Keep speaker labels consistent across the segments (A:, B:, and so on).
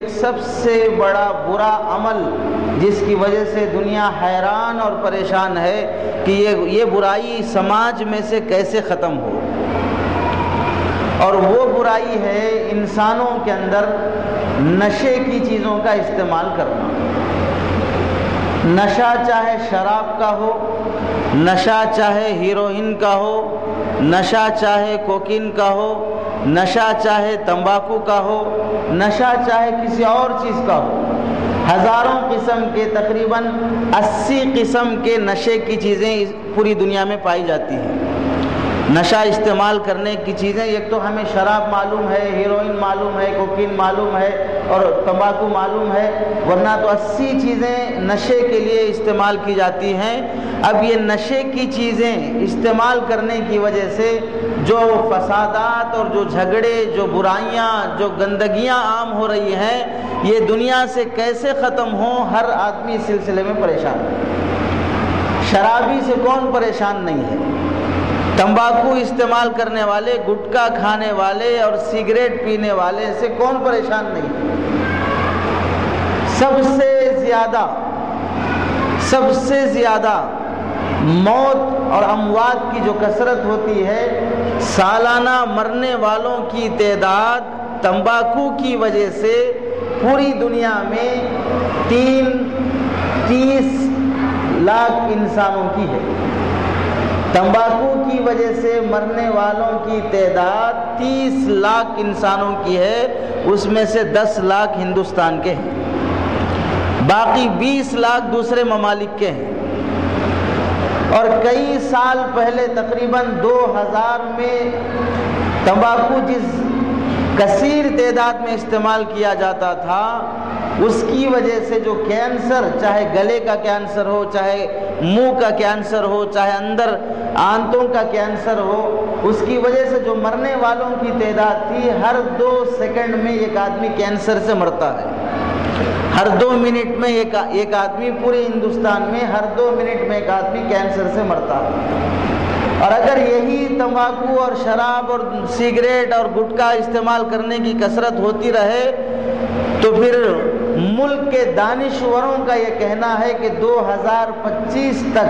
A: سب سے بڑا برا عمل جس کی وجہ سے دنیا حیران اور پریشان ہے کہ یہ برائی سماج میں سے کیسے ختم ہو، اور وہ برائی ہے انسانوں کے اندر نشے کی چیزوں کا استعمال کرنا۔ نشہ چاہے شراب کا ہو، نشہ چاہے ہیروئن کا ہو، نشہ چاہے کوکین کا ہو، نشہ چاہے تمباکو کا ہو، نشہ چاہے کسی اور چیز کا ہو، ہزاروں قسم کے تقریباً 80 قسم کے نشے کی چیزیں پوری دنیا میں پائی جاتی ہیں۔ نشہ استعمال کرنے کی چیزیں، ایک تو ہمیں شراب معلوم ہے، ہیروئن معلوم ہے، کوکین معلوم ہے اور تمباکو معلوم ہے، ورنہ تو 80 چیزیں نشے کے لیے استعمال کی جاتی ہیں۔ اب یہ نشے کی چیزیں استعمال کرنے کی وجہ سے جو فسادات اور جو جھگڑے، جو برائیاں، جو گندگیاں عام ہو رہی ہیں، یہ دنیا سے کیسے ختم ہوں، ہر آدمی اس سلسلے میں پریشان ہے۔ شرابی سے کون پریشان نہیں ہے؟ تمباکو استعمال کرنے والے، گٹکا کھانے والے اور سگریٹ پینے والے سے کون پریشان نہیں ہے؟ سب سے زیادہ موت اور اموات کی جو کثرت ہوتی ہے، سالانہ مرنے والوں کی تعداد تمباکو کی وجہ سے پوری دنیا میں 30 لاکھ انسانوں کی ہے۔ تمباکو کی وجہ سے مرنے والوں کی تعداد 30 لاکھ انسانوں کی ہے، اس میں سے 10 لاکھ ہندوستان کے ہیں، باقی 20 لاکھ دوسرے ممالک کے ہیں۔ اور کئی سال پہلے تقریباً 2000 میں تمباکو جس کثیر تعداد میں استعمال کیا جاتا تھا، اس کی وجہ سے جو کینسر، چاہے گلے کا کینسر ہو، چاہے منہ کا کینسر ہو، چاہے اندر آنتوں کا کینسر ہو، اس کی وجہ سے جو مرنے والوں کی تعداد تھی، ہر 2 سیکنڈ میں ایک آدمی کینسر سے مرتا ہے۔ ہر 2 منٹ میں ایک آدمی، پورے ہندوستان میں ہر 2 منٹ میں ایک آدمی کینسر سے مرتا ہے۔ اور اگر یہی تمباکو اور شراب اور سگریٹ اور گٹکا استعمال کرنے کی کثرت ہوتی رہے تو پھر ملک کے دانشوروں کا یہ کہنا ہے کہ 2025 تک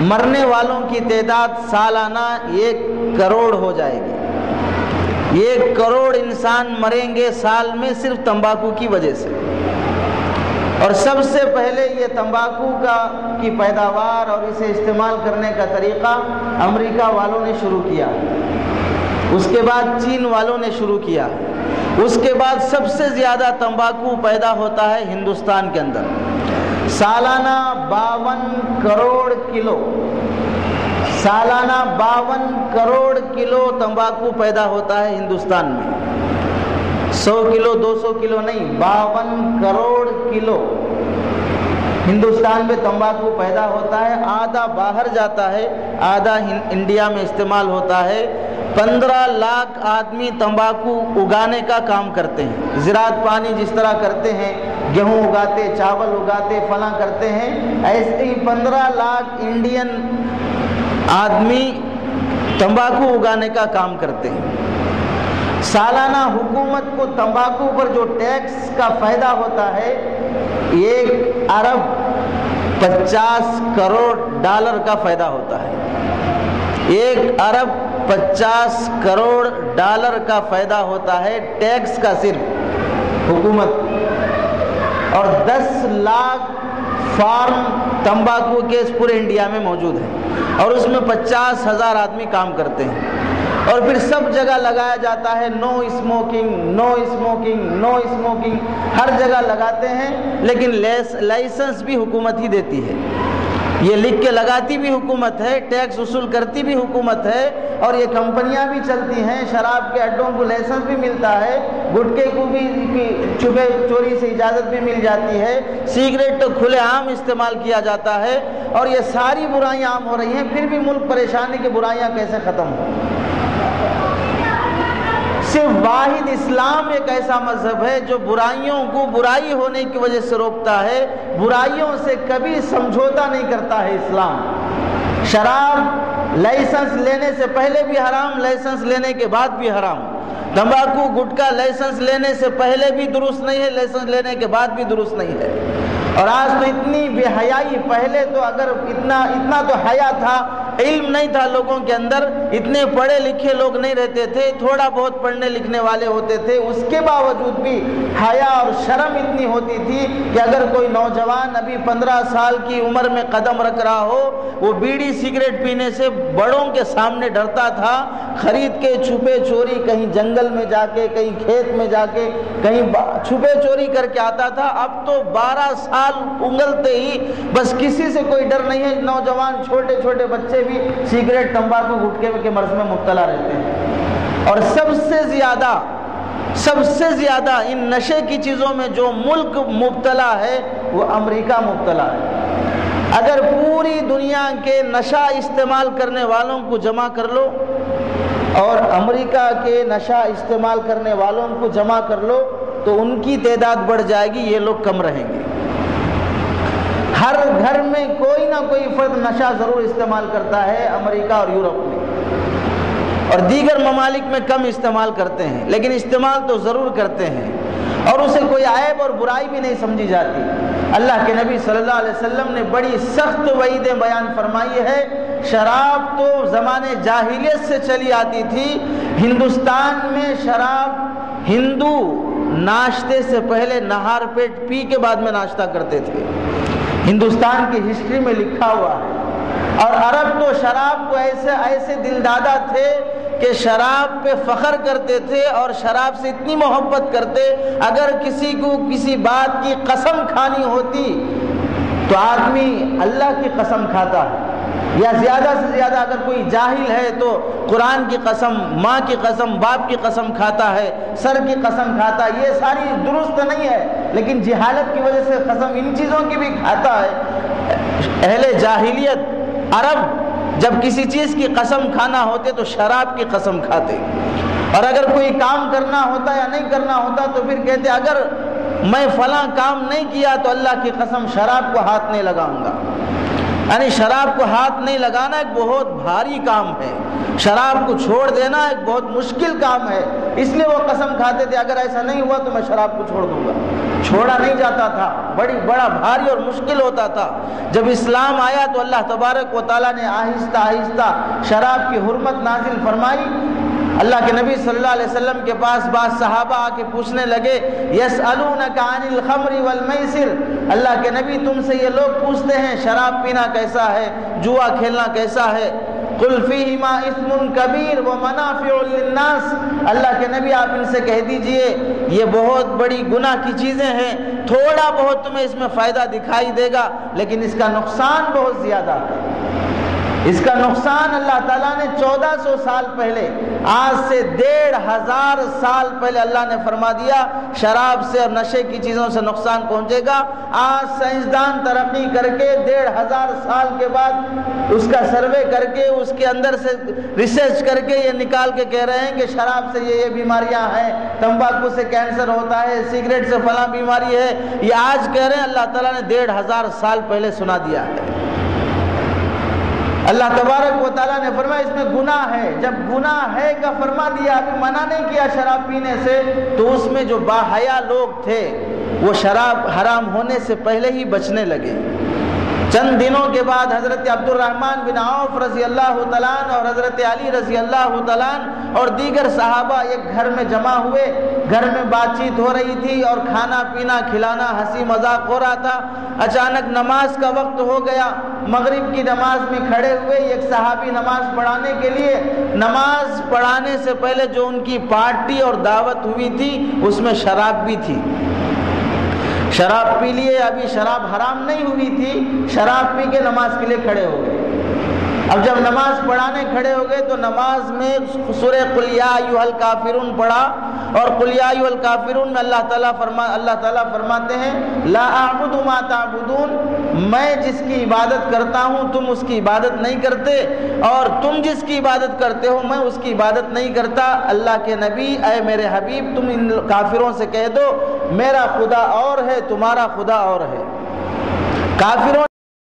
A: مرنے والوں کی تعداد سالانہ 1 کروڑ ہو جائے گی۔ 1 کروڑ انسان مریں گے سال میں صرف تمباکو کی وجہ سے۔ اور سب سے پہلے یہ تمباکو کی پیداوار اور اسے استعمال کرنے کا طریقہ امریکہ والوں نے شروع کیا، اس کے بعد چین والوں نے شروع کیا، اس کے بعد سب سے زیادہ تمباکو پیدا ہوتا ہے ہندوستان کے اندر۔ سالانہ 52 کروڑ کلو تمباکو پیدا ہوتا ہے ہندوستان میں۔ 100 کلو 200 کلو نہیں، 52 کروڑ کلو ہندوستان میں تمباکو پیدا ہوتا ہے۔ آدھا باہر جاتا ہے، آدھا انڈیا میں استعمال ہوتا ہے۔ 15 لاکھ آدمی تمباکو اگانے کا کام کرتے ہیں، زراعت پانی جس طرح کرتے ہیں، گیہوں اگاتے، چاول اگاتے، فلاں کرتے ہیں، ایسے ہی 15 لاکھ انڈین آدمی تمباکو اگانے کا کام کرتے ہیں۔ سالانہ حکومت کو تمباکو پر جو ٹیکس کا فائدہ ہوتا ہے، 1 ارب 50 کروڑ ڈالر کا فائدہ ہوتا ہے۔ 1 ارب 50 کروڑ ڈالر کا فائدہ ہوتا ہے ٹیکس کا صرف حکومت، اور 10 لاکھ فارم تمباکو کے پورے انڈیا میں موجود ہیں، اور اس میں 50,000 آدمی کام کرتے ہیں۔ اور پھر سب جگہ لگایا جاتا ہے no smoking, no smoking, no smoking, ہر جگہ لگاتے ہیں، لیکن لائسنس بھی حکومت ہی دیتی ہے۔ یہ لکھ کے لگاتی بھی حکومت ہے، ٹیکس وصول کرتی بھی حکومت ہے، اور یہ کمپنیاں بھی چلتی ہیں، شراب کے اڈوں کو لائسنس بھی ملتا ہے، گٹکے کو بھی چھپے چوری سے اجازت بھی مل جاتی ہے، سگریٹ تو کھلے عام استعمال کیا جاتا ہے، اور یہ ساری برائیاں عام ہو رہی ہیں، پھر بھی ملک پریشان ہے کہ برائیاں کیسے ختم ہوں۔ صرف واحد اسلام ایک ایسا مذہب ہے جو برائیوں کو برائی ہونے کی وجہ سے روکتا ہے، برائیوں سے کبھی سمجھوتا نہیں کرتا ہے اسلام۔ شراب لائسنس لینے سے پہلے بھی حرام، لائسنس لینے کے بعد بھی حرام۔ तंबाकू गुटखा लाइसेंस लेने से पहले भी दुरुस्त नहीं है, लाइसेंस लेने के बाद भी दुरुस्त नहीं है। और आज तो इतनी बेहयाई, पहले तो अगर इतना तो हया था, इल्म नहीं था लोगों के अंदर, इतने पढ़े लिखे लोग नहीं रहते थे, थोड़ा बहुत पढ़ने लिखने वाले होते थे, उसके बावजूद भी हया और शर्म इतनी होती थी कि अगर कोई नौजवान अभी 15 साल की उम्र में कदम रख रहा हो, वो बीड़ी सिगरेट पीने से बड़ों के सामने डरता था, खरीद के छुपे चोरी कहीं जंगल में जाके, कहीं खेत में जाके, कहीं छुपे चोरी करके आता था। अब तो 12 साल उंगलते ही बस किसी से कोई डर नहीं है, नौजवान छोटे छोटे बच्चे भी सिगरेट तंबाकू गुटखे के मर्ज में मुब्तला रहते हैं। और सबसे ज्यादा इन नशे की चीजों में जो मुल्क मुब्तला है वो अमेरिका मुब्तला है। अगर पूरी दुनिया के नशा इस्तेमाल करने वालों को जमा कर लो और अमेरिका के नशा इस्तेमाल करने वालों को जमा कर लो तो उनकी तादाद बढ़ जाएगी, ये लोग कम रहेंगे। हर घर में कोई ना कोई फर्द नशा जरूर इस्तेमाल करता है, अमेरिका और यूरोप में, और दीगर ममालिक में कम इस्तेमाल करते हैं, लेकिन इस्तेमाल तो ज़रूर करते हैं और उसे कोई ऐब और बुराई भी नहीं समझी जाती। अल्लाह के नबी सल्लल्लाहु अलैहि वसल्लम ने बड़ी सख्त वईदें बयान फरमाई है। शराब तो ज़माने जाहिलियत से चली आती थी। हिंदुस्तान में शराब हिंदू नाश्ते से पहले नहार पेट पी के बाद में नाश्ता करते थे, हिंदुस्तान की हिस्ट्री में लिखा हुआ है। और अरब तो शराब को ऐसे दिलदादा थे कि शराब पे फख्र करते थे और शराब से इतनी मोहब्बत करते, अगर किसी को किसी बात की कसम खानी होती तो आदमी अल्लाह की कसम खाता है, या ज़्यादा से ज़्यादा अगर कोई जाहिल है तो कुरान की कसम, माँ की कसम, बाप की कसम खाता है, सर की कसम खाता है। ये सारी दुरुस्त नहीं है, लेकिन जिहालत की वजह से कसम इन चीज़ों की भी खाता है। अहले जाहिलियत अरब जब किसी चीज़ की कसम खाना होते तो शराब की कसम खाते, और अगर कोई काम करना होता या नहीं करना होता तो फिर कहते अगर मैं फलां काम नहीं किया तो अल्लाह की कसम शराब को हाथ नहीं लगाऊंगा। यानी शराब को हाथ नहीं लगाना एक बहुत भारी काम है, शराब को छोड़ देना एक बहुत मुश्किल काम है, इसलिए वो कसम खाते थे अगर ऐसा नहीं हुआ तो मैं शराब को छोड़ दूंगा। छोड़ा नहीं जाता था, बड़ा भारी और मुश्किल होता था। जब इस्लाम आया तो अल्लाह तबारक व तआला ने आहिस्ता आहिस्ता शराब की हुर्मत नाजिल फरमाई। अल्लाह के नबी सल्लल्लाहु अलैहि वसल्लम के पास बाद सहाबा आके पूछने लगे, यसअलूनका अनिल खम्रि वल मैसिर, अल्लाह के नबी तुमसे ये लोग पूछते हैं शराब पीना कैसा है, जुआ खेलना कैसा है। कुल फीहिमा इस्मुन कबीर व मनाफिउ लिन्नास, अल्लाह के नबी आप इनसे कह दीजिए ये बहुत बड़ी गुनाह की चीज़ें हैं, थोड़ा बहुत तुम्हें इसमें फ़ायदा दिखाई देगा लेकिन इसका नुकसान बहुत ज़्यादा है। इसका नुकसान अल्लाह ताला ने 1400 साल पहले, आज से 1500 साल पहले अल्लाह ने फरमा दिया शराब से और नशे की चीज़ों से नुकसान पहुँचेगा। आज साइंसदान तरक्की करके 1500 साल के बाद उसका सर्वे करके उसके अंदर से रिसर्च करके ये निकाल के कह रहे हैं कि शराब से ये बीमारियां हैं, तंबाकू से कैंसर होता है, सिगरेट से फलां बीमारी है। ये आज कह रहे हैं, अल्लाह ताला ने 1500 साल पहले सुना दिया है। अल्लाह तबारक व तआला ने फरमाया इसमें गुनाह है। जब गुनाह है का फरमा दिया, अभी मना नहीं किया शराब पीने से, तो उसमें जो बाहया लोग थे वो शराब हराम होने से पहले ही बचने लगे। चंद दिनों के बाद हज़रत अब्दुर्रहमान बिन औफ रज़ी अल्लाह तआला अन्हु और हज़रत अली रज़ी अल्लाह तआला अन्हु और दीगर सहाबा एक घर में जमा हुए। घर में बातचीत हो रही थी और खाना पीना खिलाना हंसी मजाक हो रहा था। अचानक नमाज का वक्त हो गया, मगरिब की नमाज में खड़े हुए। एक सहाबी नमाज पढ़ाने के लिए, नमाज पढ़ाने से पहले जो उनकी पार्टी और दावत हुई थी उसमें शराब भी थी। शराब पी लिए, अभी शराब हराम नहीं हुई थी, शराब पी के नमाज के लिए खड़े हो गए। अब जब नमाज पढ़ाने खड़े हो गए तो नमाज में सूरह कुल या अय्युहल काफिरून पढ़ा, और कुल या अय्युहल काफिरून में अल्लाह ताला फरमाते हैं ला अअबुदु मा ताबुदून, मैं जिसकी इबादत करता हूँ तुम उसकी इबादत नहीं करते, और तुम जिसकी इबादत करते हो मैं उसकी इबादत नहीं करता। अल्लाह के नबी, ऐ मेरे हबीब, तुम इन काफिरों से कह दो मेरा खुदा और है, तुम्हारा खुदा और है। काफिरों